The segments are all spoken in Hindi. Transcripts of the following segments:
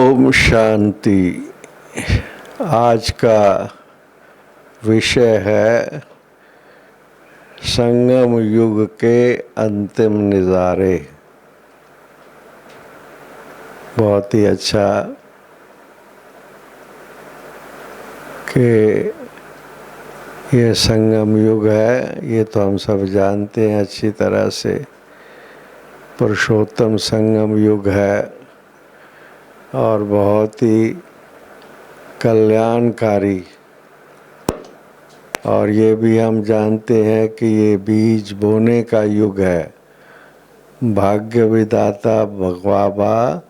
ओम शांति। आज का विषय है संगम युग के अंतिम नज़ारे। बहुत ही अच्छा कि ये संगम युग है, ये तो हम सब जानते हैं अच्छी तरह से। पुरुषोत्तम संगम युग है और बहुत ही कल्याणकारी। और ये भी हम जानते हैं कि ये बीज बोने का युग है। भाग्य विधाता भगवाबा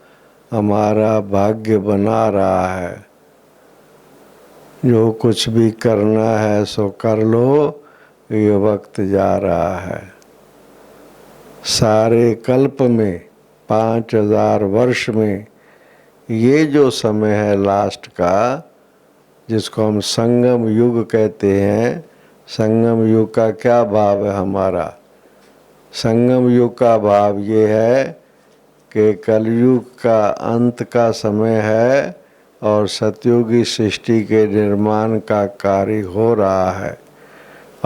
हमारा भाग्य बना रहा है। जो कुछ भी करना है सो कर लो, ये वक्त जा रहा है। सारे कल्प में 5000 वर्ष में ये जो समय है लास्ट का, जिसको हम संगम युग कहते हैं। संगम युग का क्या भाव है हमारा? संगम युग का भाव ये है कि कलयुग का अंत का समय है और सतयुगी सृष्टि के निर्माण का कार्य हो रहा है।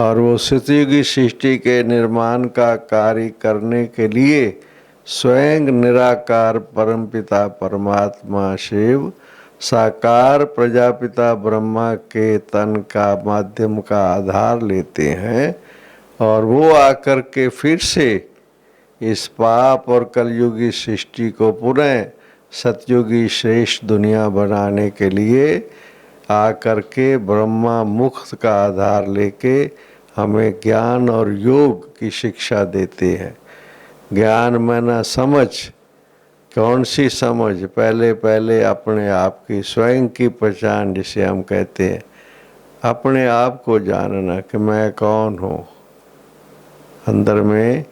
और वो सतयुगी सृष्टि के निर्माण का कार्य करने के लिए स्वयं निराकार परमपिता परमात्मा शिव साकार प्रजापिता ब्रह्मा के तन का माध्यम का आधार लेते हैं और वो आकर के फिर से इस पाप और कलयुगी सृष्टि को पुनः सतयुगी श्रेष्ठ दुनिया बनाने के लिए आकर के ब्रह्मा मुक्त का आधार लेके हमें ज्ञान और योग की शिक्षा देते हैं। ज्ञान माना समझ। कौन सी समझ? पहले पहले अपने आप की स्वयं की पहचान, जिसे हम कहते हैं अपने आप को जानना कि मैं कौन हूँ। अंदर में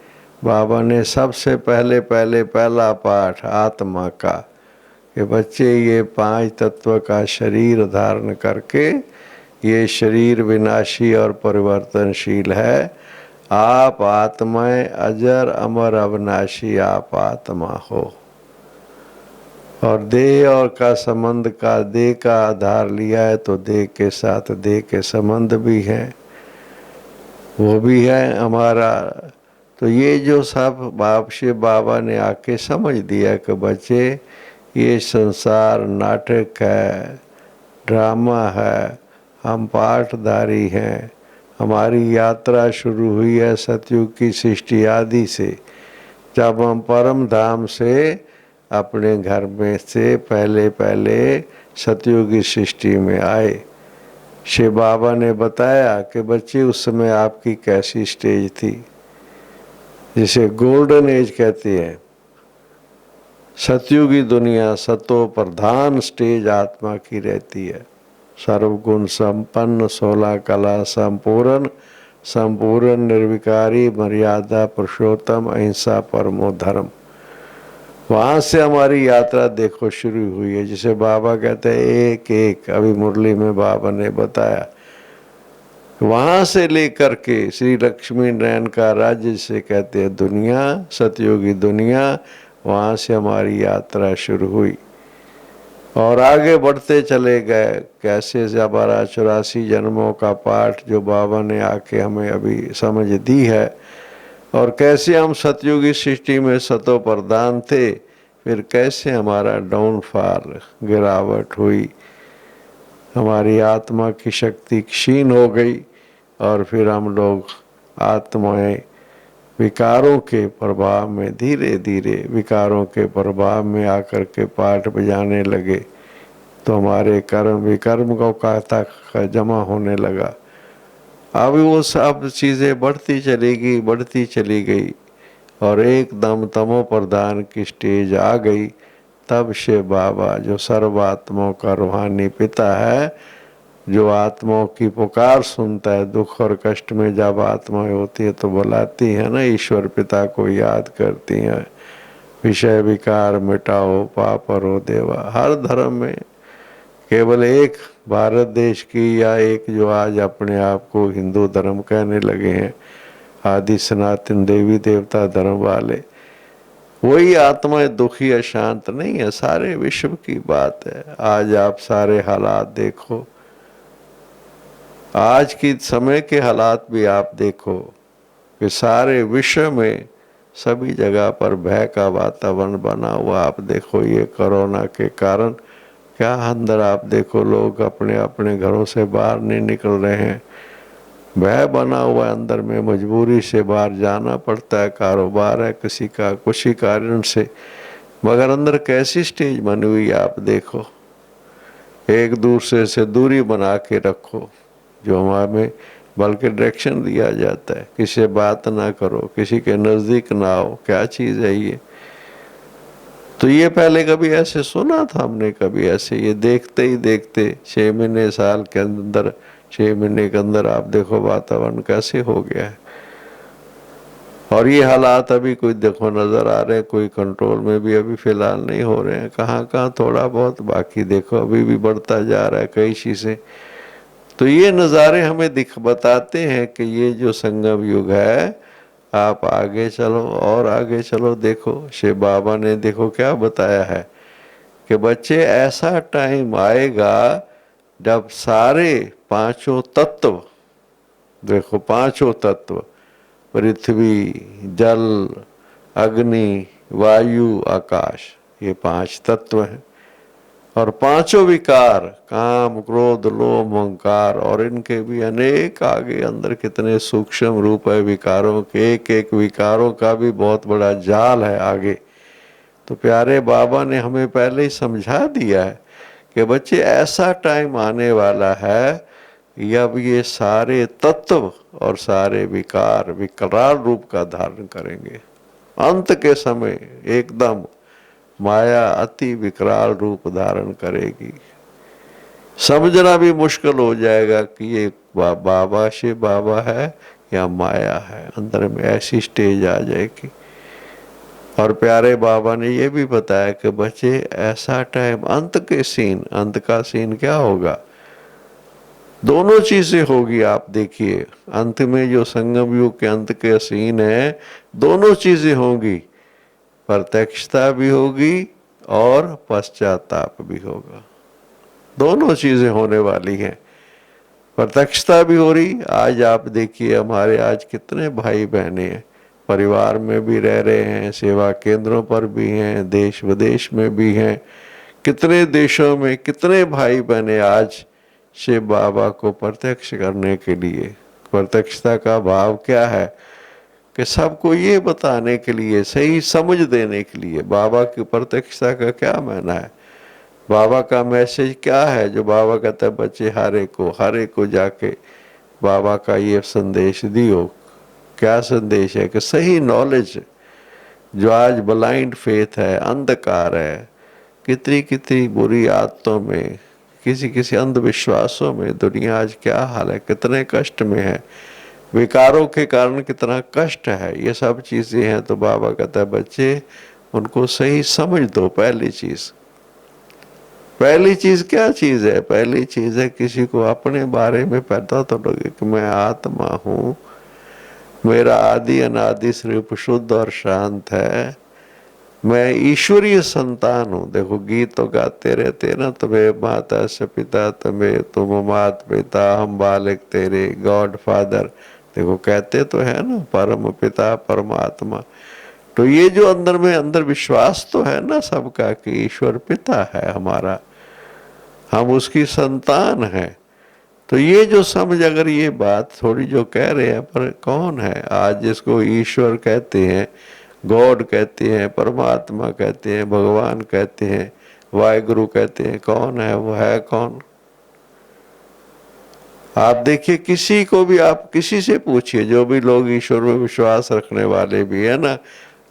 बाबा ने सबसे पहला पाठ आत्मा का, कि बच्चे ये 5 तत्व का शरीर धारण करके, ये शरीर विनाशी और परिवर्तनशील है। आप आत्माएं अजर अमर अविनाशी आप आत्मा हो। और देह और का संबंध का देह का आधार लिया है तो देह के साथ देह के संबंध भी हैं, वो भी है हमारा। तो ये जो सब बाप से बाबा ने आके समझ दिया कि बच्चे ये संसार नाटक है, ड्रामा है, हम पाठधारी हैं। हमारी यात्रा शुरू हुई है सतयुग की सृष्टि आदि से, जब हम परम धाम से अपने घर में से पहले सतयुगी सृष्टि में आए। शिव बाबा ने बताया कि बच्चे उस समय आपकी कैसी स्टेज थी, जिसे गोल्डन एज कहते हैं। सतयुगी दुनिया सतो प्रधान स्टेज आत्मा की रहती है। सर्वगुण संपन्न 16 कला संपूर्ण, संपूर्ण निर्विकारी मर्यादा पुरुषोत्तम अहिंसा परमो धर्म। वहाँ से हमारी यात्रा देखो शुरू हुई है, जिसे बाबा कहते हैं एक एक। अभी मुरली में बाबा ने बताया, वहाँ से लेकर के श्री लक्ष्मी नारायण का राज्य से कहते हैं दुनिया, सतयुगी दुनिया, वहाँ से हमारी यात्रा शुरू हुई और आगे बढ़ते चले गए। कैसे हमारा 84 जन्मों का पाठ जो बाबा ने आके हमें अभी समझ दी है, और कैसे हम सतयुगी सृष्टि में सतो प्रधान थे, फिर कैसे हमारा डाउनफॉल गिरावट हुई, हमारी आत्मा की शक्ति क्षीण हो गई और फिर हम लोग आत्माएं विकारों के प्रभाव में धीरे धीरे विकारों के प्रभाव में आकर के पाठ बजाने लगे। तो हमारे कर्म विकर्म का तक जमा होने लगा। अब वो सब चीज़ें बढ़ती चली गई और एकदम तमो प्रधान की स्टेज आ गई। तब से बाबा जो सर्वात्माओं का रूहानी पिता है, जो आत्माओं की पुकार सुनता है, दुख और कष्ट में जब आत्माएं होती है तो बुलाती है ना, ईश्वर पिता को याद करती हैं, विषय विकार मिटाओ पाप हरो देवा। हर धर्म में केवल एक भारत देश की या एक जो आज अपने आप को हिंदू धर्म कहने लगे हैं, आदि सनातन देवी देवता धर्म वाले, वही आत्मा दुखी अशांत नहीं है, सारे विश्व की बात है। आज आप सारे हालात देखो, आज की समय के हालात भी आप देखो कि सारे विश्व में सभी जगह पर भय का वातावरण बना हुआ। आप देखो ये कोरोना के कारण क्या अंदर आप देखो, लोग अपने अपने घरों से बाहर नहीं निकल रहे हैं, भय बना हुआ है अंदर में, मजबूरी से बाहर जाना पड़ता है, कारोबार है किसी का कुछ ही कारण से, मगर अंदर कैसी स्टेज बनी हुई है आप देखो। एक दूसरे से दूरी बना के रखो, जो हमें बल्कि डायरेक्शन दिया जाता है, किसी से बात ना करो, किसी के नज़दीक ना आओ, क्या चीज़ है ये। तो ये पहले कभी ऐसे सुना था हमने, कभी ऐसे? ये देखते ही देखते 6 महीने साल के अंदर, 6 महीने के अंदर आप देखो वातावरण कैसे हो गया है। और ये हालात अभी कोई देखो नज़र आ रहे हैं, कोई कंट्रोल में भी अभी फ़िलहाल नहीं हो रहे हैं, कहाँ कहाँ थोड़ा बहुत, बाकी देखो अभी भी बढ़ता जा रहा है कई चीज़ें। तो ये नज़ारे हमें बताते हैं कि ये जो संगम युग है, आप आगे चलो और आगे चलो। देखो शिव बाबा ने देखो क्या बताया है कि बच्चे ऐसा टाइम आएगा जब सारे पांचों तत्व, देखो पांचों तत्व, पृथ्वी, जल, अग्नि, वायु, आकाश, ये 5 तत्व हैं। और पांचों विकार, काम, क्रोध, लोभ, अहंकार, और इनके भी अनेक आगे अंदर कितने सूक्ष्म रूप है विकारों के, एक एक विकारों का भी बहुत बड़ा जाल है आगे। तो प्यारे बाबा ने हमें पहले ही समझा दिया है कि बच्चे ऐसा टाइम आने वाला है जब ये सारे तत्व और सारे विकार विकराल रूप का धारण करेंगे। अंत के समय एकदम माया अति विकराल रूप धारण करेगी। समझना भी मुश्किल हो जाएगा कि ये बाबा शिव बाबा है या माया है, अंदर में ऐसी स्टेज आ जाएगी। और प्यारे बाबा ने ये भी बताया कि बच्चे ऐसा टाइम, अंत के सीन, अंत का सीन क्या होगा, दोनों चीजें होगी। आप देखिए अंत में जो संगम युग के अंत के सीन है, दोनों चीजें होंगी, प्रत्यक्षता भी होगी और पश्चाताप भी होगा। दोनों चीजें होने वाली हैं। प्रत्यक्षता भी हो रही, आज आप देखिए हमारे आज कितने भाई बहने हैं, परिवार में भी रह रहे हैं, सेवा केंद्रों पर भी हैं, देश विदेश में भी हैं, कितने देशों में कितने भाई बहने आज शिव बाबा को प्रत्यक्ष करने के लिए। प्रत्यक्षता का भाव क्या है कि सबको ये बताने के लिए, सही समझ देने के लिए, बाबा की प्रत्यक्षता का क्या मायना है, बाबा का मैसेज क्या है, जो बाबा कहता है बच्चे हर एक को जाके बाबा का ये संदेश दियो। क्या संदेश है कि सही नॉलेज, जो आज ब्लाइंड फेथ है, अंधकार है, कितनी कितनी बुरी आदतों में, किसी किसी अंधविश्वासों में दुनिया आज क्या हाल है, कितने कष्ट में है, विकारों के कारण कितना कष्ट है, ये सब चीज़ें हैं। तो बाबा कहता है बच्चे उनको सही समझ दो। पहली चीज़ क्या चीज़ है? पहली चीज़ है किसी को अपने बारे में पता तो लगे कि मैं आत्मा हूँ, मेरा आदि अनादि स्वरूप शुद्ध और शांत है, मैं ईश्वरीय संतान हूँ। देखो गीत तो गाते रहते ना, तुम्हें माता से पिता, तुम्हें तुम मात पिता, हम बालक तेरे, गॉड फादर। देखो कहते तो है ना, परम पिता परमात्मा। तो ये जो अंदर में अंदर विश्वास तो है ना सबका कि ईश्वर पिता है हमारा, हम उसकी संतान हैं। तो ये जो समझ, अगर ये बात थोड़ी जो कह रहे हैं, पर कौन है आज जिसको ईश्वर कहते हैं, गॉड कहते हैं, परमात्मा कहते हैं, भगवान कहते हैं, वाहिगुरु कहते हैं, कौन है वो? है कौन? आप देखिए किसी को भी, आप किसी से पूछिए, जो भी लोग ईश्वर में विश्वास रखने वाले भी है ना,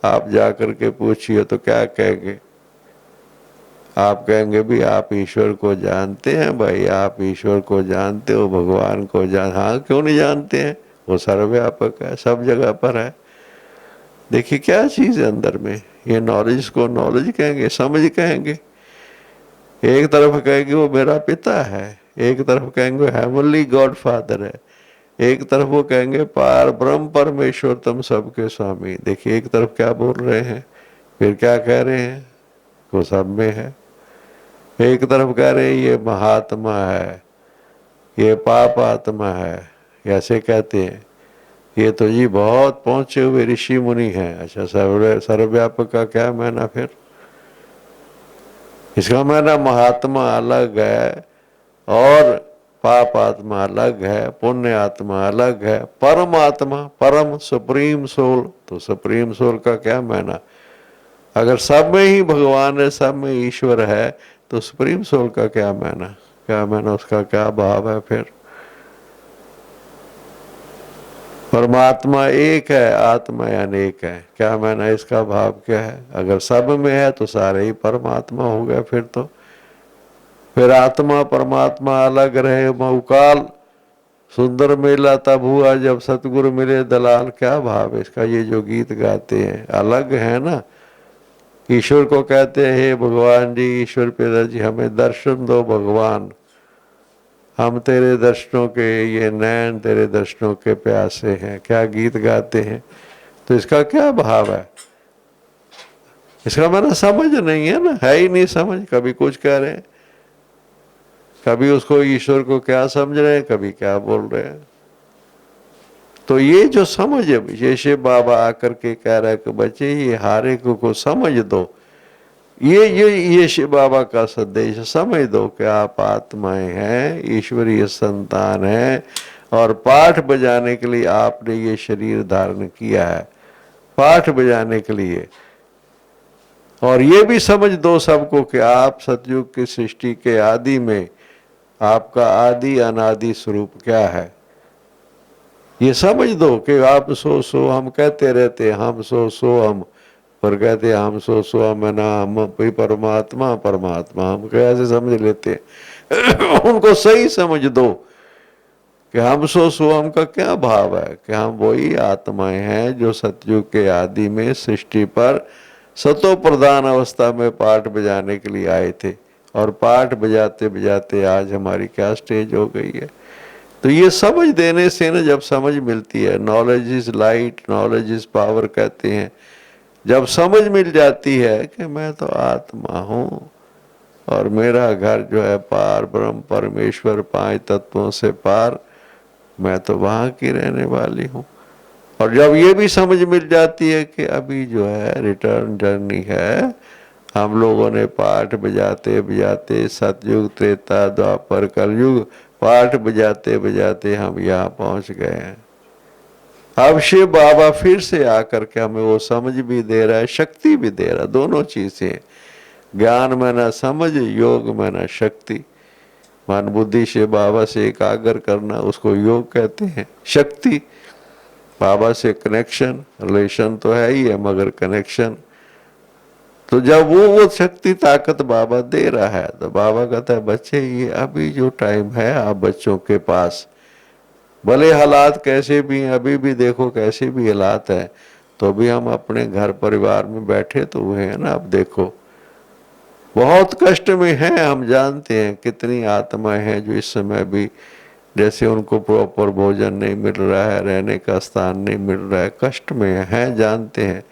आप जाकर के पूछिए तो क्या कहेंगे? आप कहेंगे भी आप ईश्वर को जानते हैं? भाई आप ईश्वर को जानते हो, भगवान को हाँ क्यों नहीं जानते हैं, वो सर्वव्यापक है, सब जगह पर है। देखिए क्या चीज़ है अंदर में, ये नॉलेज को नॉलेज कहेंगे, समझ कहेंगे। एक तरफ कहेंगे वो मेरा पिता है, एक तरफ कहेंगे हेवनली गॉड फादर है, एक तरफ वो कहेंगे पार ब्रह्म परमेश्वर तुम सबके स्वामी। देखिए एक तरफ क्या बोल रहे हैं, फिर क्या कह रहे हैं, वो सब में है। एक तरफ कह रहे हैं ये महात्मा है, ये पाप आत्मा है, ऐसे कहते हैं। ये तो जी बहुत पहुंचे हुए ऋषि मुनि हैं। अच्छा, सर्वव्यापक का क्या मायना फिर? इसका मायना महात्मा अलग है और पाप आत्मा अलग है, पुण्य आत्मा अलग है। परमात्मा, परम सुप्रीम सोल, तो सुप्रीम सोल का क्या मायना? अगर सब में ही भगवान है, सब में ईश्वर है, तो सुप्रीम सोल का क्या मायना? क्या मायना, उसका क्या भाव है फिर? परमात्मा एक है, आत्मा अनेक है, क्या मायना, इसका भाव क्या है? अगर सब में है तो सारे ही परमात्मा हो गए फिर आत्मा परमात्मा अलग रहे बहुकाल। सुंदर मेला तब हुआ जब सतगुरु मिले दलाल, क्या भाव है इसका? ये जो गीत गाते हैं अलग है ना। ईश्वर को कहते हैं हे भगवान जी, ईश्वर पिता जी हमें दर्शन दो भगवान, हम तेरे दर्शनों के, ये नैन तेरे दर्शनों के प्यासे हैं, क्या गीत गाते हैं। तो इसका क्या भाव है? इसका मैंने समझ नहीं है ना, है ही नहीं समझ। कभी कुछ कह रहे हैं, कभी उसको ईश्वर को क्या समझ रहे हैं, कभी क्या बोल रहे हैं। तो ये जो समझ है, जैसे बाबा आकर के कह रहा है कि बच्चे ये हारे को समझ दो, ये शिव बाबा का संदेश समझ दो कि आप आत्माएं हैं, ईश्वरीय संतान हैं, और पाठ बजाने के लिए आपने ये शरीर धारण किया है, पाठ बजाने के लिए। और ये भी समझ दो सबको कि आप सतयुग की सृष्टि के आदि में आपका आदि अनादि स्वरूप क्या है। ये समझ दो कि आप सो हम कहते रहते, हम सो हम, पर कहते हम सो हम है ना, हम परमात्मा परमात्मा, हम कैसे समझ लेते हैं। उनको सही समझ दो कि हम सो हम का क्या भाव है, कि हम वही आत्माएं हैं जो सतयुग के आदि में सृष्टि पर सतो प्रधान अवस्था में पाठ बजाने के लिए आए थे, और पाठ बजाते बजाते आज हमारी क्या स्टेज हो गई है। तो ये समझ देने से ना, जब समझ मिलती है, knowledge is light, knowledge is power कहते हैं। जब समझ मिल जाती है कि मैं तो आत्मा हूँ और मेरा घर जो है पार ब्रह्म परमेश्वर, 5 तत्वों से पार, मैं तो वहां की रहने वाली हूँ। और जब ये भी समझ मिल जाती है कि अभी जो है रिटर्न जर्नी है, हम लोगों ने पाठ बजाते बजाते सतयुग त्रेता द्वापर कलयुग पाठ बजाते बजाते हम यहाँ पहुंच गए हैं। अब शिव बाबा फिर से आकर के हमें वो समझ भी दे रहा है, शक्ति भी दे रहा है, दोनों चीजें। ज्ञान में ना समझ, योग में ना शक्ति। मन बुद्धि से बाबा से एकाग्र करना, उसको योग कहते हैं। शक्ति, बाबा से कनेक्शन, रिलेशन तो है ही है मगर कनेक्शन। तो जब वो शक्ति ताकत बाबा दे रहा है, तो बाबा कहता है बच्चे ये अभी जो टाइम है आप बच्चों के पास, भले हालात कैसे भी हैं, अभी भी देखो कैसे भी हालात है, तो भी हम अपने घर परिवार में बैठे तो हुए हैं ना। अब देखो बहुत कष्ट में हैं, हम जानते हैं कितनी आत्माएं हैं जो इस समय भी, जैसे उनको प्रॉपर भोजन नहीं मिल रहा है, रहने का स्थान नहीं मिल रहा है, कष्ट में हैं, जानते हैं।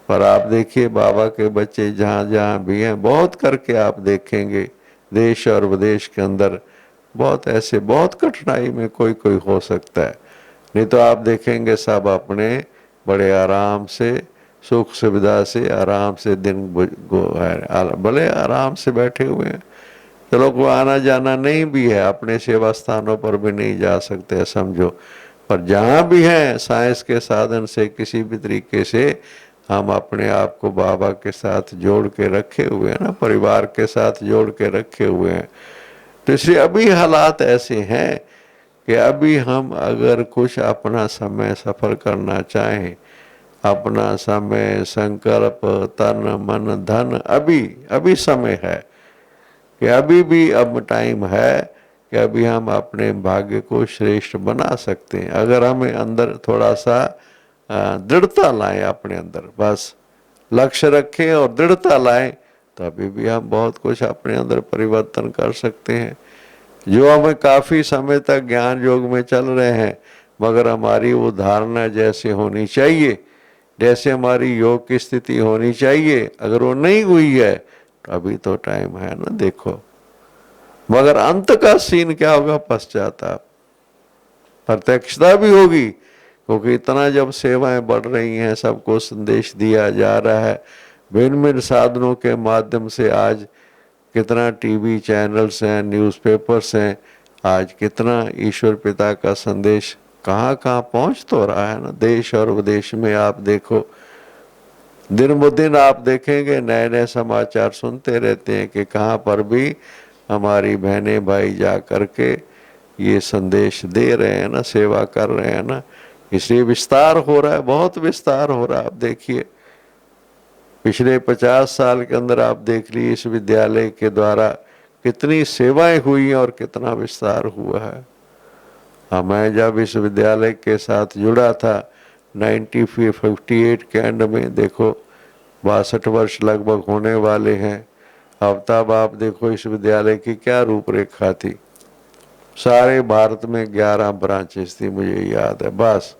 पर आप देखिए बाबा के बच्चे जहाँ जहाँ भी हैं, बहुत करके आप देखेंगे देश और विदेश के अंदर, बहुत ऐसे बहुत कठिनाई में कोई कोई हो सकता है, नहीं तो आप देखेंगे सब अपने बड़े आराम से, सुख सुविधा से आराम से दिन भले आराम से बैठे हुए हैं। चलो को आना जाना नहीं भी है, अपने सेवा स्थानों पर भी नहीं जा सकते समझो, पर जहाँ भी हैं साइंस के साधन से किसी भी तरीके से हम अपने आप को बाबा के साथ जोड़ के रखे हुए हैं ना, परिवार के साथ जोड़ के रखे हुए हैं। तो इसलिए अभी हालात ऐसे हैं कि अभी हम अगर कुछ अपना समय सफर करना चाहें, अपना समय संकल्प तन मन धन, अभी समय है कि अभी भी अब टाइम है कि अभी हम अपने भाग्य को श्रेष्ठ बना सकते हैं। अगर हमें अंदर थोड़ा सा दृढ़ता लाएं, अपने अंदर बस लक्ष्य रखें और दृढ़ता लाएं, तो अभी भी हम बहुत कुछ अपने अंदर परिवर्तन कर सकते हैं। जो हमें काफी समय तक ज्ञान योग में चल रहे हैं, मगर हमारी वो धारणा जैसे होनी चाहिए जैसे हमारी योग की स्थिति होनी चाहिए, अगर वो नहीं हुई है तो अभी तो टाइम है ना, देखो। मगर अंत का सीन क्या होगा? पश्चाताप, प्रत्यक्षता भी होगी, क्योंकि इतना जब सेवाएं बढ़ रही हैं, सबको संदेश दिया जा रहा है भिन्न भिन्न साधनों के माध्यम से। आज कितना टीवी चैनल्स हैं, न्यूज़पेपर्स हैं, आज कितना ईश्वर पिता का संदेश कहाँ कहाँ पहुँच तो रहा है ना, देश और विदेश में। आप देखो, दिन ब दिन आप देखेंगे नए नए समाचार सुनते रहते हैं कि कहाँ पर भी हमारी बहनें भाई जा करके ये संदेश दे रहे हैं ना, सेवा कर रहे हैं ना। इसलिए विस्तार हो रहा है, बहुत विस्तार हो रहा है। आप देखिए, पिछले 50 साल के अंदर आप देख लीजिए इस विद्यालय के द्वारा कितनी सेवाएं हुई और कितना विस्तार हुआ है। मैं जब इस विद्यालय के साथ जुड़ा था 1958 के एंड में, देखो 62 वर्ष लगभग होने वाले हैं। अब तब आप देखो इस विद्यालय की क्या रूपरेखा थी। सारे भारत में 11 ब्रांचेस थी, मुझे याद है। बस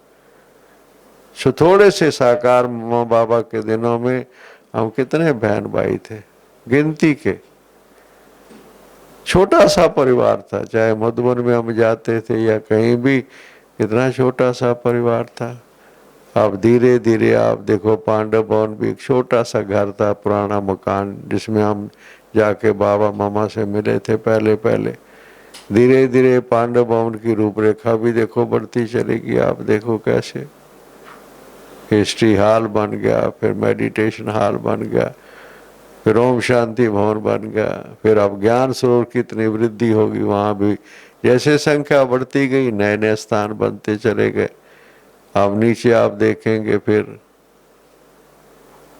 थोड़े से साकार माँ बाबा के दिनों में हम कितने बहन भाई थे, गिनती के। छोटा सा परिवार था, चाहे मधुबन में हम जाते थे या कहीं भी, कितना छोटा सा परिवार था। अब धीरे धीरे आप देखो, पांडव भवन भी एक छोटा सा घर था, पुराना मकान, जिसमें हम जाके बाबा मामा से मिले थे पहले पहले। धीरे धीरे पांडव भवन की रूपरेखा भी देखो बढ़ती चलेगी। आप देखो कैसे हिस्ट्री हॉल बन गया, फिर मेडिटेशन हॉल बन गया, फिर ओम शांति भवन बन गया, फिर अब ज्ञान सरोवर की इतनी वृद्धि होगी, वहाँ भी जैसे संख्या बढ़ती गई नए नए स्थान बनते चले गए। अब नीचे आप देखेंगे फिर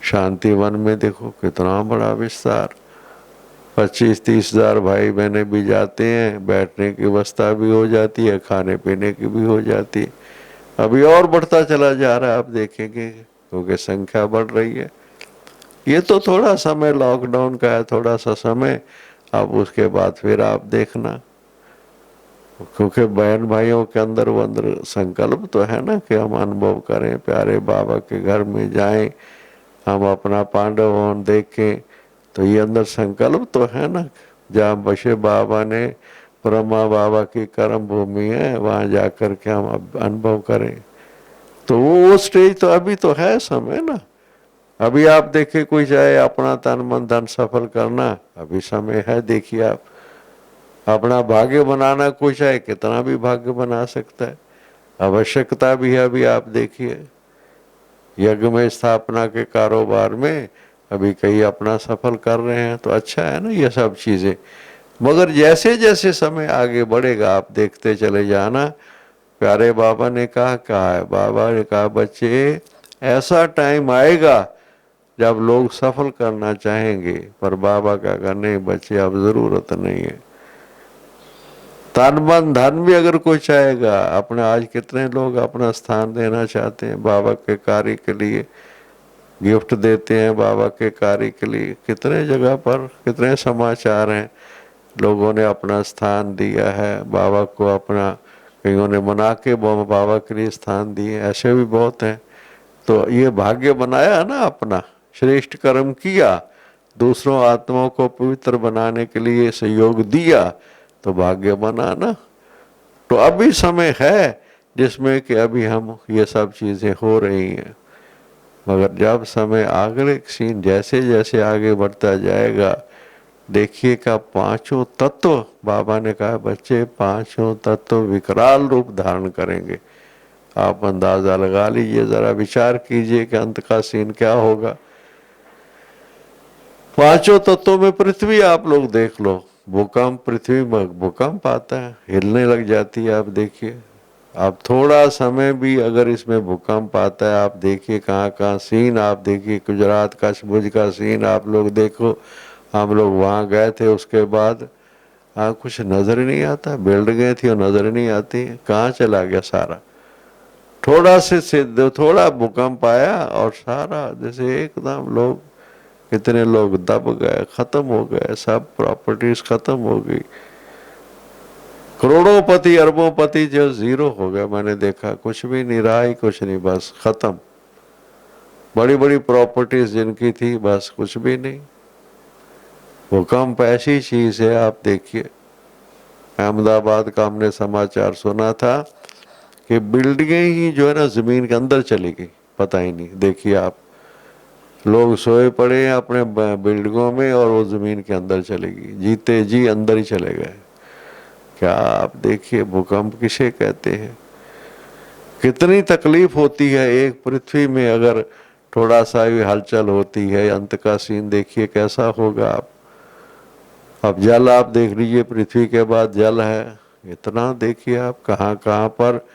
शांति वन में देखो कितना बड़ा विस्तार, 25-30 हजार भाई बहने भी जाते हैं, बैठने की व्यवस्था भी हो जाती है, खाने पीने की भी हो जाती है। अभी और बढ़ता चला जा रहा है, आप देखेंगे, क्योंकि संख्या बढ़ रही है। ये तो थोड़ा समय लॉकडाउन का है, थोड़ा सा समय। अब उसके बाद फिर आप देखना, क्योंकि बहन भाइयों के अंदर वो अंदर संकल्प तो है ना कि हम अनुभव करें, प्यारे बाबा के घर में जाएं, हम अपना पांडव भवन देखें। तो ये अंदर संकल्प तो है ना, जहाँ बसे बाबा ने, ब्रह्मा बाबा की कर्म भूमि है, वहाँ जाकर के हम अनुभव करें। तो वो स्टेज तो अभी तो है समय ना। अभी आप देखिए, कोई चाहे अपना तन मन धन सफल करना, अभी समय है। देखिए आप अपना भाग्य बनाना, कोई चाहे कितना भी भाग्य बना सकता है, आवश्यकता भी है। अभी आप देखिए यज्ञ में, स्थापना के कारोबार में अभी कई अपना सफल कर रहे हैं, तो अच्छा है ना ये सब चीजें। मगर जैसे जैसे समय आगे बढ़ेगा आप देखते चले जाना। प्यारे बाबा ने कहा है, बाबा ने कहा बच्चे ऐसा टाइम आएगा जब लोग सफल करना चाहेंगे, पर बाबा का करने बच्चे अब जरूरत नहीं है। तन मन धन भी अगर कोई चाहेगा अपने, आज कितने लोग अपना स्थान देना चाहते हैं बाबा के कार्य के लिए, गिफ्ट देते हैं बाबा के कार्य के लिए। कितने जगह पर कितने समाचार हैं, लोगों ने अपना स्थान दिया है बाबा को, अपना कईयों ने मना के बाबा के लिए स्थान दिए, ऐसे भी बहुत हैं। तो ये भाग्य बनाया ना अपना, श्रेष्ठ कर्म किया, दूसरों आत्माओं को पवित्र बनाने के लिए सहयोग दिया, तो भाग्य बना ना। तो अभी समय है जिसमें कि अभी हम ये सब चीजें हो रही हैं। मगर जब समय आगे सीन जैसे जैसे आगे बढ़ता जाएगा, देखिए का पांचों तत्व, बाबा ने कहा बच्चे पांचों तत्व विकराल रूप धारण करेंगे। आप अंदाजा लगा लीजिए, जरा विचार कीजिए कि अंत का सीन क्या होगा। पांचों तत्वों में पृथ्वी आप लोग देख लो, भूकंप, पृथ्वी में भूकंप आता है, हिलने लग जाती है। आप देखिए, आप थोड़ा समय भी अगर इसमें भूकंप आता है, आप देखिए कहाँ कहाँ सीन, आप देखिए गुजरात का भुज का सीन आप लोग देखो। हम लोग वहाँ गए थे, उसके बाद कुछ नजर ही नहीं आता, बिल्डिंगें थी और नजर नहीं आती, कहाँ चला गया सारा। थोड़ा भूकंप आया और सारा जैसे एकदम लोग, कितने लोग दब गए, खत्म हो गए, सब प्रॉपर्टीज खत्म हो गई। करोड़ोंपति अरबोंपति जो जीरो हो गया, मैंने देखा कुछ भी नहीं रहा ही, कुछ नहीं, बस खत्म। बड़ी बड़ी प्रॉपर्टीज जिनकी थी, बस कुछ भी नहीं। भूकंप ऐसी चीज है, आप देखिए अहमदाबाद का हमने समाचार सुना था कि बिल्डिंगें ही जो है ना जमीन के अंदर चली गई, पता ही नहीं। देखिए आप, लोग सोए पड़े हैं अपने बिल्डिंगों में और वो जमीन के अंदर चली गई, जीते जी अंदर ही चले गए। क्या आप देखिए भूकंप किसे कहते हैं, कितनी तकलीफ होती है। एक पृथ्वी में अगर थोड़ा सा भी हलचल होती है, अंत का सीन देखिए कैसा होगा। आप अब जल आप देख लीजिए, पृथ्वी के बाद जल है इतना, देखिए आप कहाँ कहाँ पर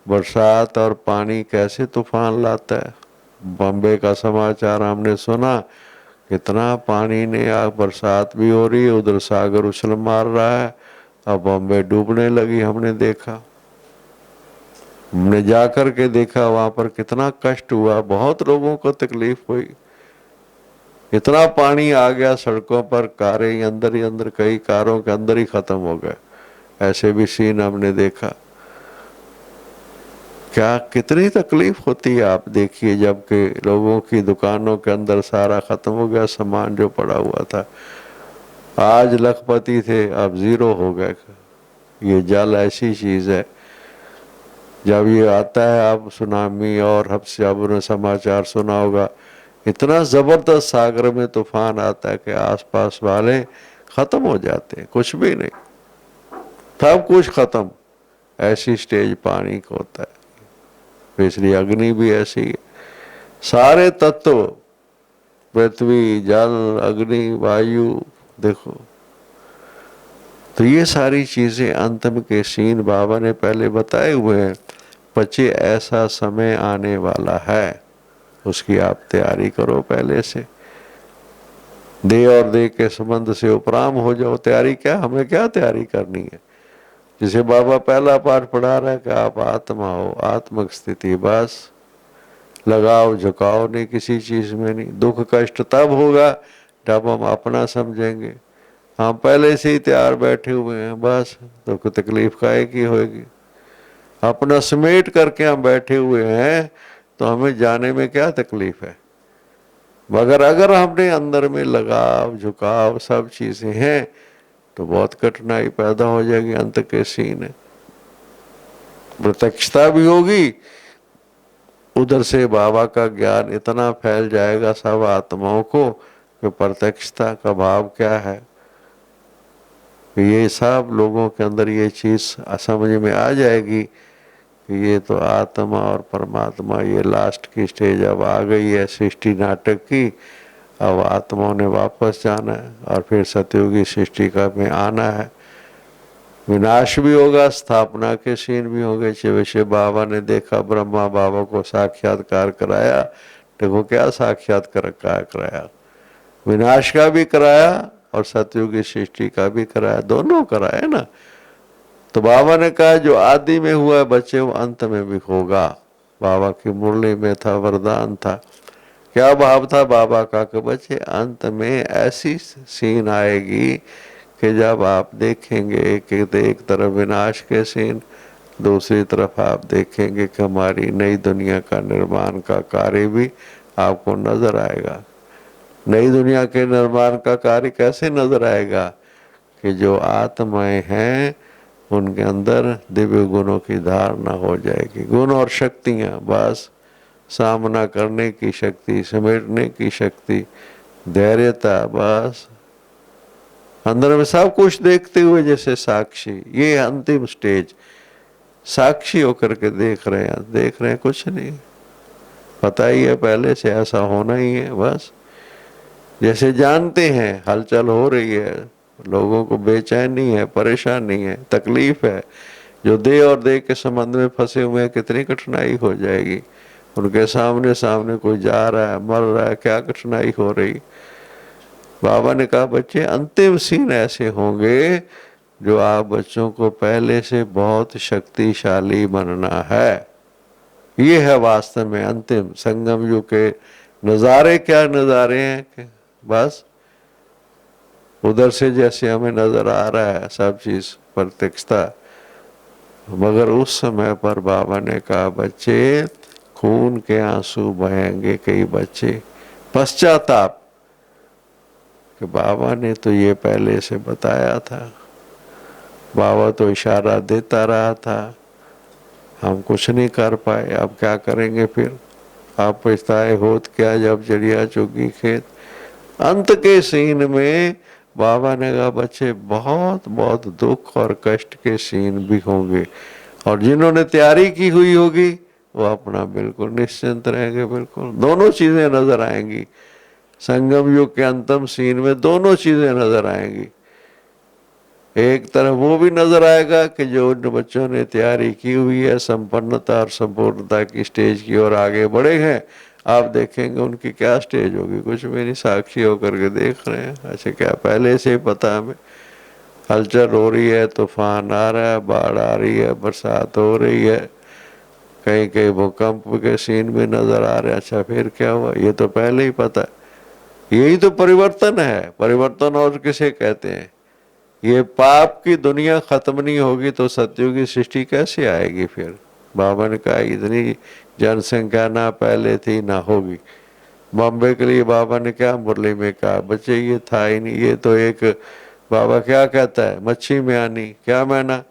बरसात और पानी कैसे तूफान लाता है। बॉम्बे का समाचार हमने सुना, कितना पानी ने, बरसात भी हो रही है, उधर सागर उछल मार रहा है, अब बॉम्बे डूबने लगी। हमने देखा, हमने जाकर के देखा वहां पर कितना कष्ट हुआ, बहुत लोगों को तकलीफ हुई। इतना पानी आ गया सड़कों पर, कारें अंदर ही अंदर, कई कारों के अंदर ही खत्म हो गए। ऐसे भी सीन हमने देखा। क्या कितनी तकलीफ होती है आप देखिए, जबकि लोगों की दुकानों के अंदर सारा खत्म हो गया सामान जो पड़ा हुआ था। आज लखपति थे, अब जीरो हो गए। ये जल ऐसी चीज है, जब ये आता है, आप सुनामी और हफ्ते आपने समाचार सुना होगा, इतना जबरदस्त सागर में तूफान आता है कि आसपास वाले खत्म हो जाते हैं, कुछ भी नहीं, सब कुछ खत्म। ऐसी स्टेज पानी का होता है। इसलिए अग्नि भी ऐसी है, सारे तत्व, पृथ्वी, जल, अग्नि, वायु, देखो। तो ये सारी चीजें अंत के सीन बाबा ने पहले बताए हुए हैं। बच्चे ऐसा समय आने वाला है, उसकी आप तैयारी करो पहले से। दे और दे के संबंध से उपराम हो जाओ। तैयारी क्या, हमें क्या तैयारी करनी है। जिसे बाबा पहला पाठ पढ़ा रहा है कि आप आत्मा हो, आत्मक स्थिति, बस लगाव झुकाव नहीं किसी चीज में नहीं। दुख कष्ट तब होगा जब हम अपना समझेंगे। हम पहले से ही तैयार बैठे हुए हैं, बस दुख तकलीफ का एक ही होगी। अपना समेट करके हम बैठे हुए हैं, तो हमें जाने में क्या तकलीफ है। मगर अगर हमने अंदर में लगाव झुकाव सब चीजें हैं, तो बहुत कठिनाई पैदा हो जाएगी। अंत के सीन है, प्रत्यक्षता भी होगी, उधर से बाबा का ज्ञान इतना फैल जाएगा सब आत्माओं को कि प्रत्यक्षता का भाव क्या है, ये सब लोगों के अंदर ये चीज समझ में आ जाएगी कि ये तो आत्मा और परमात्मा, ये लास्ट की स्टेज अब आ गई है सृष्टि नाटक की। अब आत्माओं ने वापस जाना है और फिर सतयुगी सृष्टि का में आना है। विनाश भी होगा, स्थापना के सीन भी होंगे। वैसे बाबा ने देखा, ब्रह्मा बाबा को साक्षात्कार कराया, देखो क्या साक्षात्कार कराया, विनाश का भी कराया और सतयुगी सृष्टि का भी कराया, दोनों कराया ना। तो बाबा ने कहा जो आदि में हुआ है बच्चे, वो अंत में भी होगा। बाबा की मुरली में था, वरदान था। क्या भाव था बाबा का कि बच्चे अंत में ऐसी सीन आएगी कि जब आप देखेंगे एक तरफ विनाश के सीन, दूसरी तरफ आप देखेंगे कि हमारी नई दुनिया का निर्माण का कार्य भी आपको नजर आएगा। नई दुनिया के निर्माण का कार्य कैसे नजर आएगा कि जो आत्माएं हैं उनके अंदर दिव्य गुणों की धारणा हो जाएगी। गुण और शक्तियां, बस सामना करने की शक्ति, समेटने की शक्ति, धैर्यता, बस अंदर में सब कुछ देखते हुए जैसे साक्षी। ये अंतिम स्टेज, साक्षी होकर के देख रहे हैं कुछ नहीं, पता ही है पहले से ऐसा होना ही है। बस जैसे जानते हैं हलचल हो रही है, लोगों को बेचैनी है, परेशानी है, तकलीफ है, जो दे और दे के संबंध में फंसे हुए हैं, कितनी कठिनाई हो जाएगी। उनके सामने सामने कोई जा रहा है, मर रहा है, क्या कठिनाई हो रही। बाबा ने कहा बच्चे अंतिम सीन ऐसे होंगे जो आप बच्चों को पहले से बहुत शक्तिशाली बनना है। ये है वास्तव में अंतिम संगम युग के नज़ारे। क्या नज़ारे हैं कि बस उधर से जैसे हमें नजर आ रहा है सब चीज प्रत्यक्षता, मगर उस समय पर बाबा ने कहा बच्चे खून के आंसू बहेंगे कई बच्चे, पश्चाताप कि बाबा ने तो ये पहले से बताया था, बाबा तो इशारा देता रहा था, हम कुछ नहीं कर पाए, अब क्या करेंगे फिर। आप पछताए होत क्या जब चिड़िया चुगी खेत। अंत के सीन में बाबा ने कहा बच्चे बहुत बहुत दुख और कष्ट के सीन भी होंगे, और जिन्होंने तैयारी की हुई होगी वो अपना बिल्कुल निश्चिंत रहेंगे। बिल्कुल दोनों चीजें नजर आएंगी, संगम युग के अंतिम सीन में दोनों चीजें नजर आएंगी। एक तरफ वो भी नजर आएगा कि जो उन बच्चों ने तैयारी की हुई है, संपन्नता और संपूर्णता की स्टेज की ओर आगे बढ़े हैं, आप देखेंगे उनकी क्या स्टेज होगी, कुछ भी नहीं, साक्षी होकर के देख रहे हैं। अच्छा क्या पहले से ही पता हमें, हलचल हो रही है, तूफान आ रहा है, बाढ़ आ रही है, बरसात हो रही है, कहीं कहीं भूकंप के सीन भी नजर आ रहे हैं। अच्छा फिर क्या हुआ, ये तो पहले ही पता है। यही तो परिवर्तन है। परिवर्तन और किसे कहते हैं। ये पाप की दुनिया खत्म नहीं होगी तो सत्युग की सृष्टि कैसे आएगी फिर। बाबा ने कहा इतनी जनसंख्या ना पहले थी ना होगी। बॉम्बे के लिए बाबा ने क्या मुरली में कहा, बच्चे ये था ही नहीं, ये तो एक, बाबा क्या कहता है, मच्छी में आनी, क्या मैना,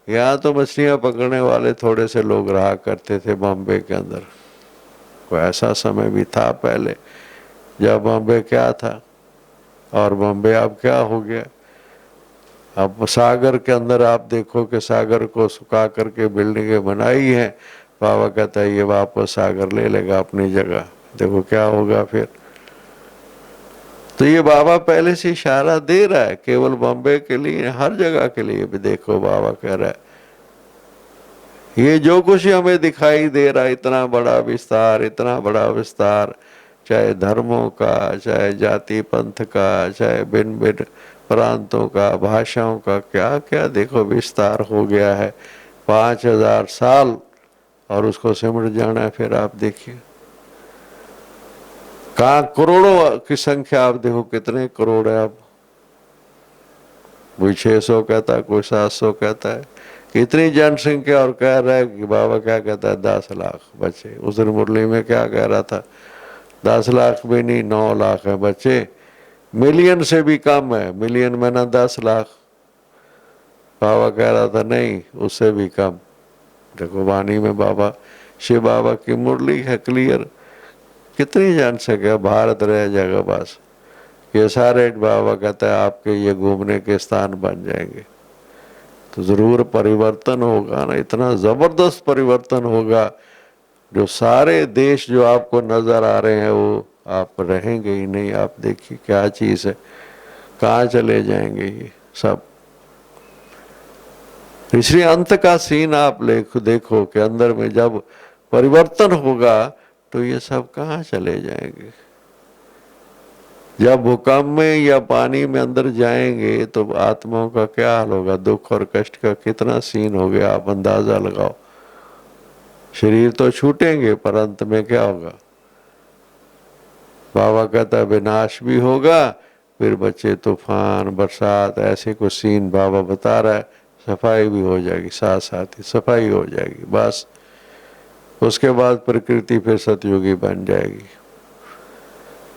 यहाँ तो मछलियां पकड़ने वाले थोड़े से लोग रहा करते थे बॉम्बे के अंदर। कोई ऐसा समय भी था पहले जब बॉम्बे क्या था, और बॉम्बे अब क्या हो गया। अब सागर के अंदर आप देखो कि सागर को सुखा करके बिल्डिंगें बनाई हैं, बाबा कहता है ये वापस सागर ले लेगा अपनी जगह, देखो क्या होगा फिर। तो ये बाबा पहले से इशारा दे रहा है, केवल बॉम्बे के लिए, हर जगह के लिए भी देखो बाबा कह रहा है। ये जो कुछ हमें दिखाई दे रहा है, इतना बड़ा विस्तार, इतना बड़ा विस्तार, चाहे धर्मों का, चाहे जाति पंथ का, चाहे भिन्न भिन्न प्रांतों का, भाषाओं का, क्या क्या देखो विस्तार हो गया है। 5000 साल और उसको सिमट जाना है। फिर आप देखिए कहाँ करोड़ों की संख्या, आप देखो कितने करोड़ है। अब कोई 600 कहता है, कोई 700 कहता है, इतनी जनसंख्या, और कह रहा है कि बाबा क्या कहता है 10 लाख बच्चे। उस दिन मुरली में क्या कह रहा था, 10 लाख भी नहीं, 9 लाख है बच्चे, मिलियन से भी कम है, मिलियन में ना 10 लाख। बाबा कह रहा था नहीं उससे भी कम। देखो वाणी में बाबा, शिव बाबा की मुरली है क्लियर, कितनी जनसंख्या, भारत रह जाएगा बस। ये सारे बाबा कहता है आपके ये घूमने के स्थान बन जाएंगे। तो जरूर परिवर्तन होगा ना, इतना जबरदस्त परिवर्तन होगा, जो सारे देश जो आपको नजर आ रहे हैं वो आप रहेंगे ही नहीं। आप देखिए क्या चीज है, कहाँ चले जाएंगे ये सब। इसलिए अंत का सीन आप देखो कि अंदर में जब परिवर्तन होगा तो ये सब कहाँ चले जाएंगे। जब भूकंप में या पानी में अंदर जाएंगे तो आत्माओं का क्या हाल होगा, दुख और कष्ट का कितना सीन हो गया, आप अंदाजा लगाओ। शरीर तो छूटेंगे पर अंत में क्या होगा। बाबा कहता है विनाश भी होगा, फिर बच्चे तूफान बरसात ऐसे कुछ सीन बाबा बता रहा है, सफाई भी हो जाएगी, साथ साथ ही सफाई हो जाएगी बस। उसके बाद प्रकृति फिर सतयुगी बन जाएगी।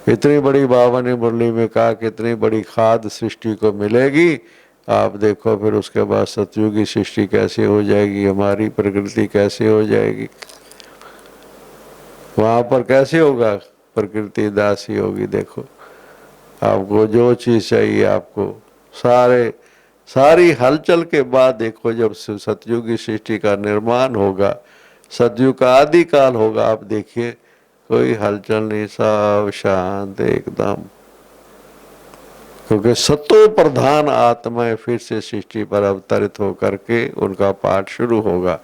इतनी बड़ी बाबा ने मुरली में कहा कि इतनी बड़ी खाद सृष्टि को मिलेगी। आप देखो फिर उसके बाद सतयुगी सृष्टि कैसे हो जाएगी, हमारी प्रकृति कैसे हो जाएगी, वहां पर कैसे होगा, प्रकृति दासी होगी। देखो आपको जो चीज चाहिए, आपको सारी हलचल के बाद देखो जब सतयुगी सृष्टि का निर्माण होगा, सतयुग का आदि काल होगा, आप देखिए कोई हलचल नहीं, सब शांत एकदम। क्योंकि सत्व प्रधान आत्माएं फिर से सृष्टि पर अवतरित होकर के उनका पाठ शुरू होगा।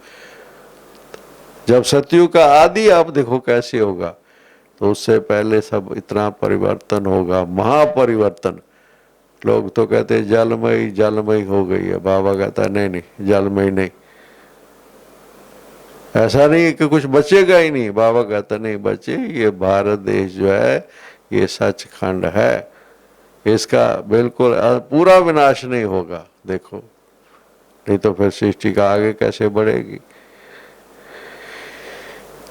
जब सतयुग का आदि आप देखो कैसे होगा, तो उससे पहले सब इतना परिवर्तन होगा, महापरिवर्तन। लोग तो कहते हैं जलमयी जलमयी हो गई है, बाबा कहता है नहीं नहीं जलमयी नहीं, ऐसा नहीं कि कुछ बचेगा ही नहीं। बाबा कहता नहीं बचे, ये भारत देश जो है ये सचखंड है, इसका बिल्कुल पूरा विनाश नहीं होगा। देखो नहीं तो फिर सृष्टि का आगे कैसे बढ़ेगी।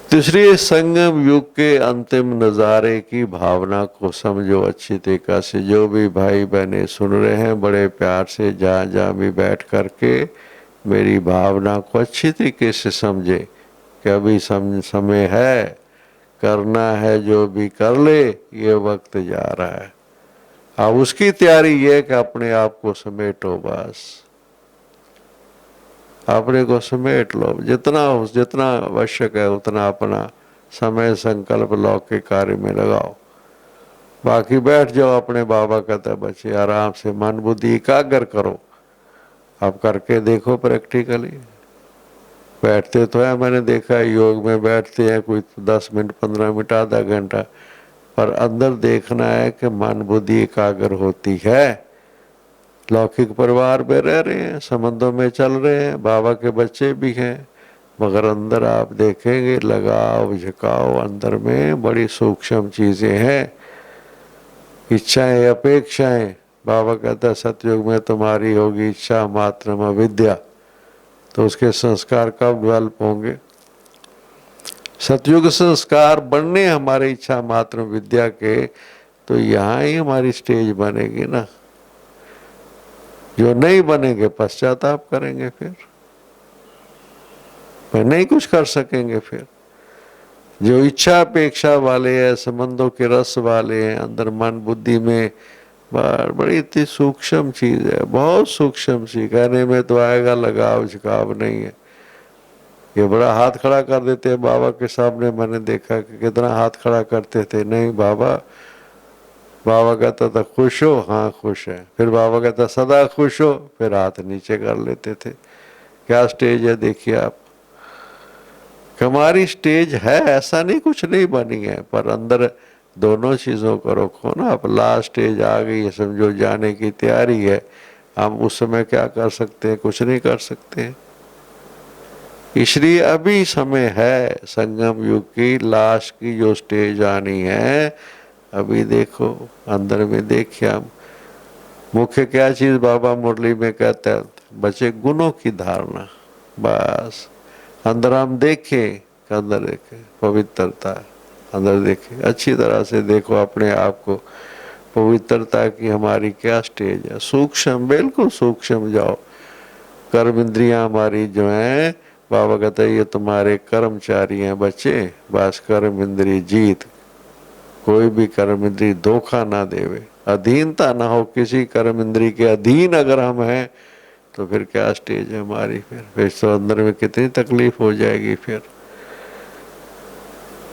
तीसरी, संगम युग के अंतिम नज़ारे की भावना को समझो अच्छी तरीक़ा से। जो भी भाई बहनें सुन रहे हैं बड़े प्यार से जहाँ जहाँ भी बैठ करके मेरी भावना को अच्छी तरीके से समझे कि अभी समय है, करना है, जो भी कर ले, ये वक्त जा रहा है। अब उसकी तैयारी ये कि अपने आप को समेटो, बस अपने को समेट लो, जितना आवश्यक है उतना अपना समय संकल्प लौकिक कार्य में लगाओ। बाकी बैठ जाओ, अपने बाबा कहता है बच्चे आराम से मन बुद्धि एकाग्र करो। आप करके देखो प्रैक्टिकली। बैठते तो है, मैंने देखा है योग में बैठते हैं कोई 10 मिनट 15 मिनट आधा घंटा, पर अंदर देखना है कि मन बुद्धि एकाग्र होती है। लौकिक परिवार में रह रहे हैं, संबंधों में चल रहे हैं, बाबा के बच्चे भी हैं, मगर अंदर आप देखेंगे लगाव झुकाव अंदर में बड़ी सूक्ष्म चीजें हैं। इच्छाएं अपेक्षाएं, बाबा कहता है सतयुग में तुम्हारी होगी इच्छा मात्र अविद्या, तो उसके संस्कार कब डेवलप होंगे? सतयुग संस्कार बनने हमारे इच्छा मात्र विद्या के, तो यहाँ ही हमारी स्टेज बनेगी ना। जो नहीं बनेंगे पश्चाताप करेंगे, फिर नहीं कुछ कर सकेंगे। फिर जो इच्छा अपेक्षा वाले हैं, संबंधों के रस वाले हैं, अंदर मन बुद्धि में बड़ी इतनी सूक्ष्म चीज है, बहुत सूक्ष्म सी, कहने में तो आएगा लगाव झुकाव नहीं है। ये बड़ा हाथ खड़ा कर देते हैं बाबा के सामने, मैंने देखा कि कितना हाथ खड़ा करते थे। नहीं बाबा, बाबा कहता था खुश हो, हाँ खुश है। फिर बाबा कहता सदा खुश हो, फिर हाथ नीचे कर लेते थे। क्या स्टेज है देखिए आप। हमारी स्टेज है, ऐसा नहीं कुछ नहीं बनी है, पर अंदर दोनों चीजों को रखो ना। अब लास्ट स्टेज आ गई है, समझो जाने की तैयारी है। हम उस समय क्या कर सकते हैं? कुछ नहीं कर सकते हैं। इसलिए अभी समय है, संगम युग की लास्ट की जो स्टेज आनी है, अभी देखो अंदर में देखिए हम। मुख्य क्या चीज बाबा मुरली में कहता है? बचे गुणों की धारणा। बस अंदर हम देखें, अंदर देखें पवित्रता, अंदर देखें अच्छी तरह से देखो अपने आप को। पवित्रता की हमारी क्या स्टेज है? सूक्ष्म, बिल्कुल सूक्ष्म जाओ। कर्म इंद्रियां हमारी जो हैं, बाबा कहते हैं ये तुम्हारे कर्मचारी हैं बच्चे, बस कर्म इंद्रिय जीत। कोई भी कर्म इंद्रिय धोखा ना देवे, अधीनता ना हो किसी कर्म इंद्रिय के अधीन अगर हम हैं, तो फिर क्या स्टेज है हमारी? फिर तो अंदर में कितनी तकलीफ हो जाएगी। फिर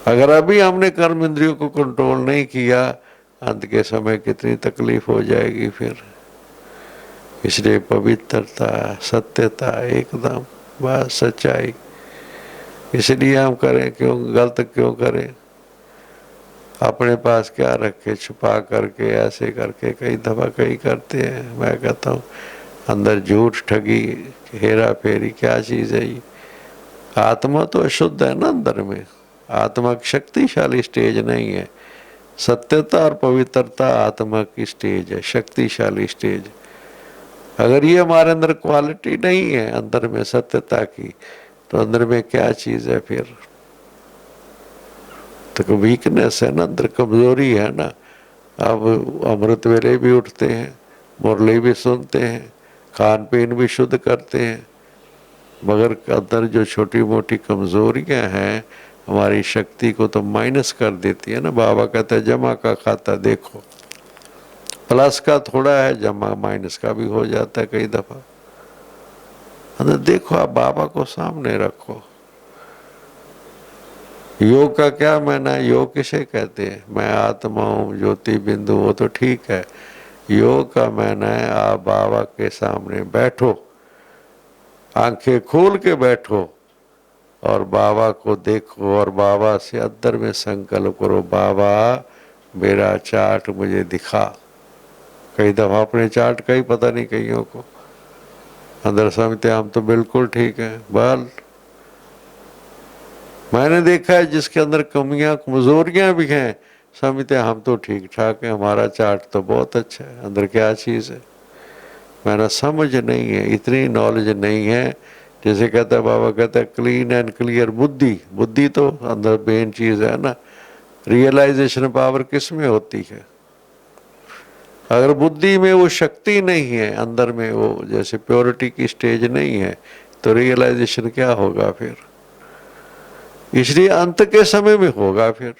अगर अभी हमने कर्म इंद्रियों को कंट्रोल नहीं किया, अंत के समय कितनी तकलीफ हो जाएगी फिर। इसलिए पवित्रता, सत्यता, एकदम बस सच्चाई। इसलिए हम करें क्यों? गलत क्यों करें? अपने पास क्या रखे, छुपा करके ऐसे करके कई दफा कई करते हैं। मैं कहता हूँ अंदर झूठ, ठगी, हेरा फेरी क्या चीज है ये? आत्मा तो अशुद्ध है ना अंदर में। आत्मा शक्तिशाली स्टेज नहीं है। सत्यता और पवित्रता आत्मा की स्टेज है, शक्तिशाली स्टेज। अगर ये हमारे अंदर क्वालिटी नहीं है अंदर में सत्यता की, तो अंदर में क्या चीज है फिर? तो वीकनेस है ना, अंदर कमजोरी है ना। अब अमृत वेले भी उठते हैं, मुरली भी सुनते हैं, खान पीन भी शुद्ध करते हैं, मगर अंदर जो छोटी मोटी कमजोरियां हैं हमारी शक्ति को तो माइनस कर देती है ना। बाबा कहता है जमा का खाता देखो, प्लस का थोड़ा है, जमा माइनस का भी हो जाता है कई दफा। अंदर देखो, आप बाबा को सामने रखो। योग का क्या मायना? योग किसे कहते हैं? मैं आत्मा हूँ, ज्योति बिंदु, वो तो ठीक है। योग का मायना है आप बाबा के सामने बैठो, आंखें खोल के बैठो और बाबा को देखो और बाबा से अंदर में संकल्प करो, बाबा मेरा चार्ट मुझे दिखा। कई दफा अपने चार्ट का ही पता नहीं कईयों को। अंदर समझते हम तो बिल्कुल ठीक है, बल मैंने देखा है जिसके अंदर कमियां कमजोरियां भी हैं, समझते हम तो ठीक ठाक है, हमारा चार्ट तो बहुत अच्छा है। अंदर क्या चीज है? मैंने समझ नहीं है, इतनी नॉलेज नहीं है। जैसे कहता है बाबा, कहता है क्लीन एंड क्लियर बुद्धि। बुद्धि तो अंदर मेन चीज है ना। रियलाइजेशन पावर किस में होती है? अगर बुद्धि में वो शक्ति नहीं है, अंदर में वो जैसे प्योरिटी की स्टेज नहीं है, तो रियलाइजेशन क्या होगा फिर? इसलिए अंत के समय में होगा फिर।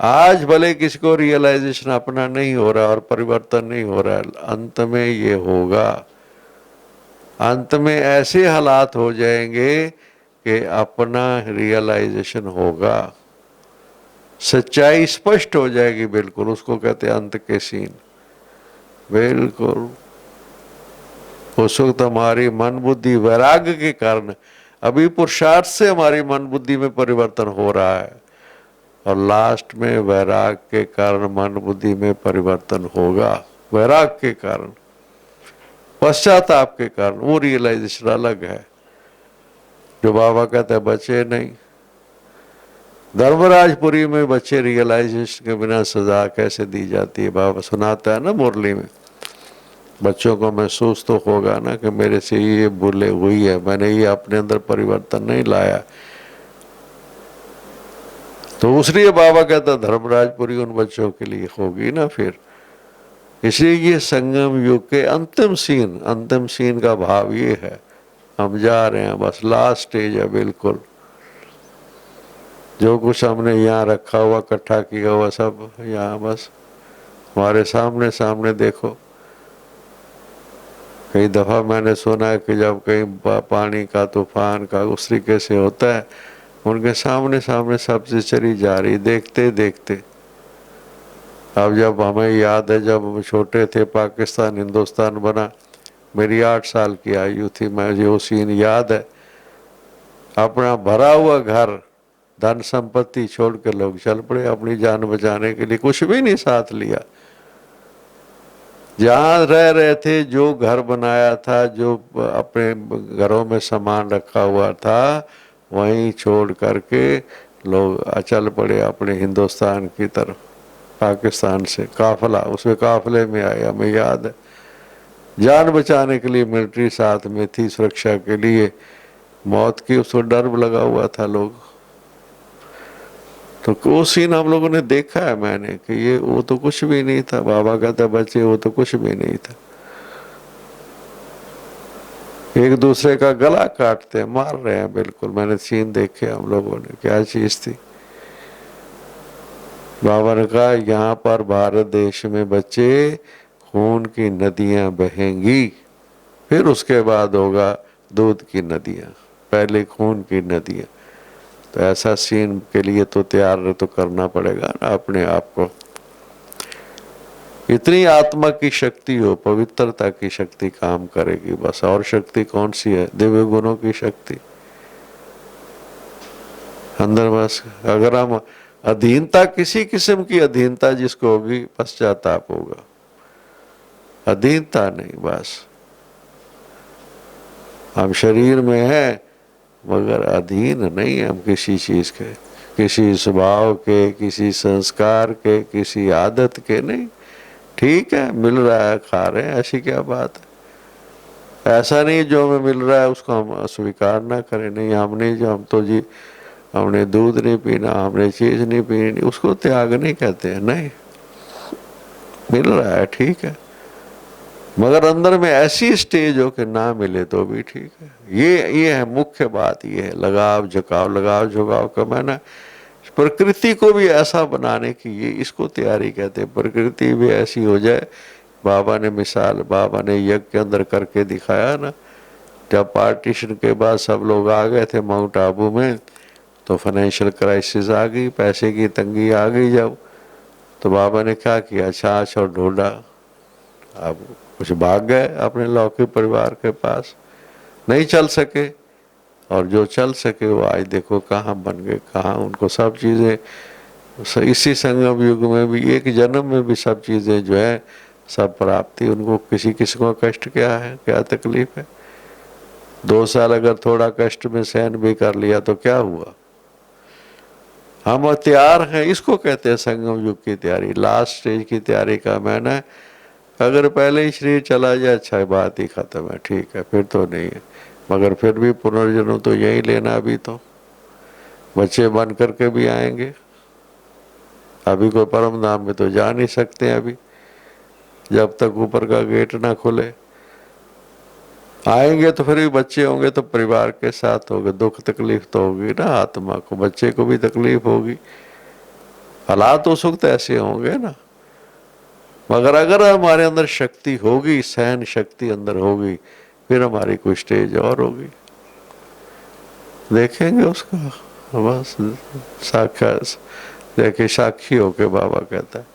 आज भले किसी को रियलाइजेशन अपना नहीं हो रहा और परिवर्तन नहीं हो रहा है, अंत में ये होगा। अंत में ऐसे हालात हो जाएंगे कि अपना रियलाइजेशन होगा, सच्चाई स्पष्ट हो जाएगी बिल्कुल। उसको कहते हैं अंत के सीन। बिल्कुल उस वक्त हमारी मन बुद्धि वैराग्य के कारण, अभी पुरुषार्थ से हमारी मन बुद्धि में परिवर्तन हो रहा है, और लास्ट में वैराग के कारण मन बुद्धि में परिवर्तन होगा। वैराग के कारण, पश्चाताप के कारण, वो रियलाइजेशन अलग है जो बाबा कहते हैं बचे नहीं। धर्मराजपुरी में बच्चे रियलाइजेशन के बिना सजा कैसे दी जाती है? बाबा सुनाता है ना मुरली में। बच्चों को महसूस तो होगा ना कि मेरे से ये भूले हुई है, मैंने ये अपने अंदर परिवर्तन नहीं लाया। तो उसलिए बाबा कहता धर्मराजपुरी उन बच्चों के लिए होगी ना फिर। इसलिए ये संगम युग के अंतिम सीन का भाव ये है। हम जा रहे हैं, बस लास्ट स्टेज है बिल्कुल। जो कुछ हमने यहाँ रखा हुआ, इकट्ठा किया हुआ, सब यहाँ बस हमारे सामने सामने देखो। कई दफा मैंने सुना है कि जब कहीं पानी का, तूफान का उस तरीके से होता है, उनके सामने सामने सब चीज चली जा रही, देखते देखते। अब जब हमें याद है, जब हम छोटे थे, पाकिस्तान हिंदुस्तान बना, मेरी 8 साल की आयु थी, मुझे वो सीन याद है। अपना भरा हुआ घर, धन संपत्ति छोड़ कर लोग चल पड़े अपनी जान बचाने के लिए, कुछ भी नहीं साथ लिया। जहाँ रह रहे थे, जो घर बनाया था, जो अपने घरों में सामान रखा हुआ था, वहीं छोड़ करके लोग चल पड़े अपने हिंदुस्तान की तरफ। पाकिस्तान से काफिला, उसमें काफिले में आए, हमें याद है। जान बचाने के लिए मिलिट्री साथ में थी, सुरक्षा के लिए। मौत की उसको डर लगा हुआ था लोग। तो वो सीन हम लोगों ने देखा है मैंने कि ये वो तो कुछ भी नहीं था। बाबा कहता बच्चे वो तो कुछ भी नहीं था। एक दूसरे का गला काटते हैं, मार रहे हैं बिल्कुल। मैंने सीन देखे हम लोगों ने, क्या चीज थी। बाबा ने कहा यहाँ पर भारत देश में बच्चे खून की नदियां बहेंगी, फिर उसके बाद होगा दूध की नदियां, पहले खून की नदियां। तो ऐसा सीन के लिए तो तैयार तो करना पड़ेगा ना अपने आप को। इतनी आत्मा की शक्ति हो, पवित्रता की शक्ति काम करेगी बस। और शक्ति कौन सी है? दिव्य गुणों की शक्ति अंदर बस। अगर हम अधीनता, किसी किस्म की अधीनता जिसको होगी, पश्चाताप होगा। अधीनता नहीं, बस हम शरीर में है मगर अधीन नहीं है हम किसी चीज के, किसी स्वभाव के, किसी संस्कार के, किसी आदत के नहीं। ठीक है, मिल रहा है, खा रहे हैं, ऐसी क्या बात है। ऐसा नहीं जो हमें मिल रहा है उसको हम स्वीकार ना करें। नहीं, हम तो जी हमने दूध नहीं पीना, हमने चीज नहीं पीनी, उसको त्याग नहीं कहते हैं। नहीं, मिल रहा है ठीक है, मगर अंदर में ऐसी स्टेज हो कि ना मिले तो भी ठीक है। ये है मुख्य बात। ये है लगाव झुकाव। लगाव झुकाव का मैंने प्रकृति को भी ऐसा बनाने की, ये इसको तैयारी कहते हैं। प्रकृति भी ऐसी हो जाए। बाबा ने मिसाल, बाबा ने यज्ञ के अंदर करके दिखाया ना। जब पार्टीशन के बाद सब लोग आ गए थे माउंट आबू में, तो फाइनेंशियल क्राइसिस आ गई, पैसे की तंगी आ गई। जब तो बाबा ने क्या किया, छाछ और ढोंढा। अब कुछ भाग गए अपने लौकिक परिवार के पास, नहीं चल सके, और जो चल सके वो आज देखो कहाँ बन गए, कहाँ उनको सब चीज़ें इसी संगम युग में भी, एक जन्म में भी सब चीज़ें जो है सब प्राप्ति। उनको किसी किसी को कष्ट क्या है, क्या तकलीफ है। 2 साल अगर थोड़ा कष्ट में सहन भी कर लिया तो क्या हुआ। हम तैयार हैं, इसको कहते हैं संगम युग की तैयारी, लास्ट स्टेज की तैयारी का। मैंने अगर पहले ही शरीर चला जाए, अच्छा बात ही खत्म है, ठीक है, फिर तो नहीं है। मगर फिर भी पुनर्जन्म तो यही लेना। अभी तो बच्चे बन करके भी आएंगे, अभी कोई परम धाम में तो जा नहीं सकते हैं। अभी जब तक ऊपर का गेट ना खुले, आएंगे तो फिर भी बच्चे होंगे तो परिवार के साथ होंगे, दुख तकलीफ तो होगी ना, आत्मा को, बच्चे को भी तकलीफ होगी, हालात तो सुख तो ऐसे होंगे ना। मगर अगर हमारे अंदर शक्ति होगी, सहन शक्ति अंदर होगी, फिर हमारी कोई स्टेज और होगी, देखेंगे उसका। बस साक्षात देखे साक्षी होके बाबा कहता है।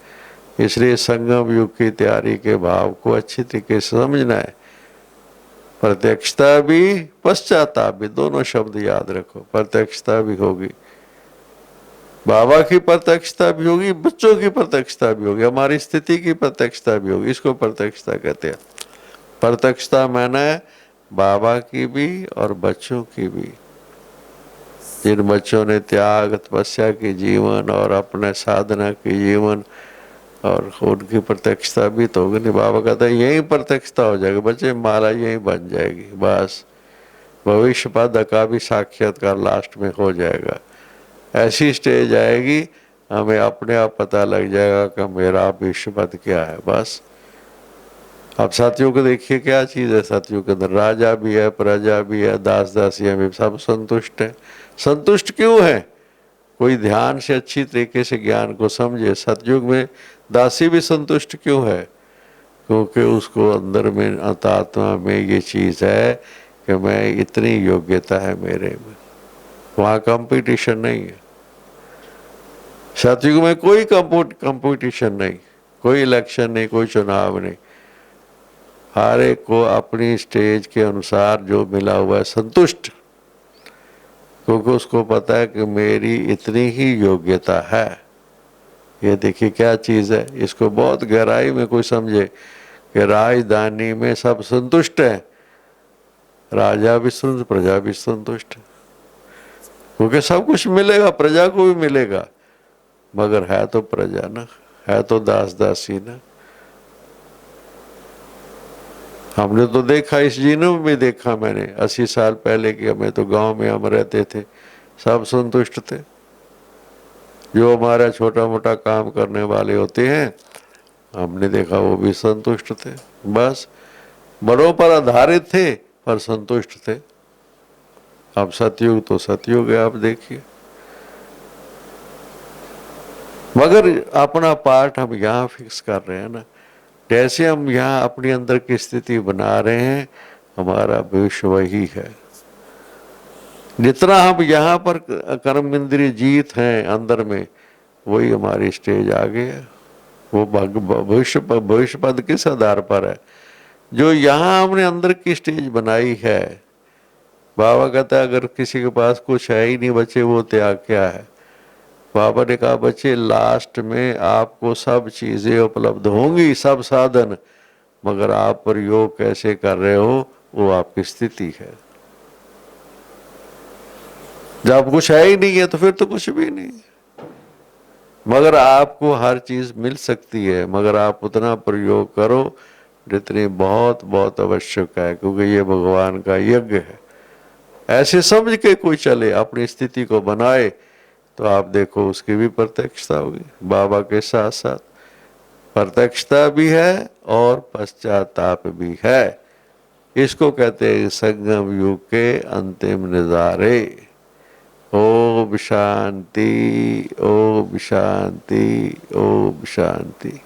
इसलिए संगम युग की तैयारी के भाव को अच्छी तरीके से समझना है। प्रत्यक्षता भी पश्चाताप भी, दोनों शब्द याद रखो। प्रत्यक्षता भी होगी, बाबा की प्रत्यक्षता भी होगी, बच्चों की प्रत्यक्षता भी होगी, हमारी स्थिति की प्रत्यक्षता भी होगी। इसको प्रत्यक्षता कहते हैं। प्रत्यक्षता माने बाबा की भी और बच्चों की भी। जिन बच्चों ने त्याग तपस्या की जीवन और अपने साधना की जीवन, और उनकी प्रत्यक्षता भी तो होगी नहीं। बाबा कहता है यही प्रत्यक्षता हो जाएगी, बच्चे माला यही बन जाएगी। बस भविष्य पद का भी साक्षात्कार लास्ट में हो जाएगा। ऐसी स्टेज आएगी, हमें अपने आप पता लग जाएगा कि मेरा भविष्य पद क्या है। बस अब सतयुग को देखिए क्या चीज़ है। सतयुग के अंदर राजा भी है, प्रजा भी है, दास दासियां भी, सब संतुष्ट है। संतुष्ट क्यों है? कोई ध्यान से अच्छी तरीके से ज्ञान को समझे। सतयुग में दासी भी संतुष्ट क्यों है? क्योंकि उसको अंदर में अंतरात्मा में ये चीज़ है कि मैं इतनी योग्यता है मेरे में। वहाँ कंपटीशन नहीं है। सतयुग में कोई कंपटीशन नहीं, कोई इलेक्शन नहीं, कोई चुनाव नहीं। हर एक को अपनी स्टेज के अनुसार जो मिला हुआ है संतुष्ट, क्योंकि उसको पता है कि मेरी इतनी ही योग्यता है। ये देखिए क्या चीज़ है। इसको बहुत गहराई में कोई समझे कि राजधानी में सब संतुष्ट है, राजा भी संतुष्ट, प्रजा भी संतुष्ट है, क्योंकि सब कुछ मिलेगा, प्रजा को भी मिलेगा, मगर है तो प्रजा ना, है तो दास दासी ना। हमने तो देखा, इस जीवन में भी देखा मैंने 80 साल पहले कि हमें तो गांव में हम रहते थे, सब संतुष्ट थे। जो हमारा छोटा मोटा काम करने वाले होते हैं, हमने देखा वो भी संतुष्ट थे। बस बड़ों पर आधारित थे पर संतुष्ट थे। अब सतयुग तो सतयुग है, आप देखिए। मगर अपना पार्ट हम यहाँ फिक्स कर रहे हैं ना। जैसे हम यहाँ अपनी अंदर की स्थिति बना रहे हैं, हमारा भविष्य वही है। जितना हम यहाँ पर कर्म इंद्रिय जीत हैं अंदर में, वही हमारी स्टेज आगे है। वो भविष्य पद किस आधार पर है? जो यहाँ हमने अंदर की स्टेज बनाई है। बाबा कहता है अगर किसी के पास कुछ है ही नहीं बच्चे, वो त्याग क्या है? बाबा ने कहा बच्चे लास्ट में आपको सब चीजें उपलब्ध होंगी, सब साधन, मगर आप प्रयोग कैसे कर रहे हो वो आपकी स्थिति है। जब कुछ है ही नहीं है तो फिर तो कुछ भी नहीं। मगर आपको हर चीज मिल सकती है, मगर आप उतना प्रयोग करो जितनी बहुत बहुत आवश्यक है, क्योंकि ये भगवान का यज्ञ है। ऐसे समझ के कोई चले, अपनी स्थिति को बनाए, तो आप देखो उसकी भी प्रत्यक्षता होगी। बाबा के साथ साथ प्रत्यक्षता भी है और पश्चाताप भी है। इसको कहते हैं संगम युग के अंतिम नजारे। ओम शांति, ओम शांति, ओम शांति।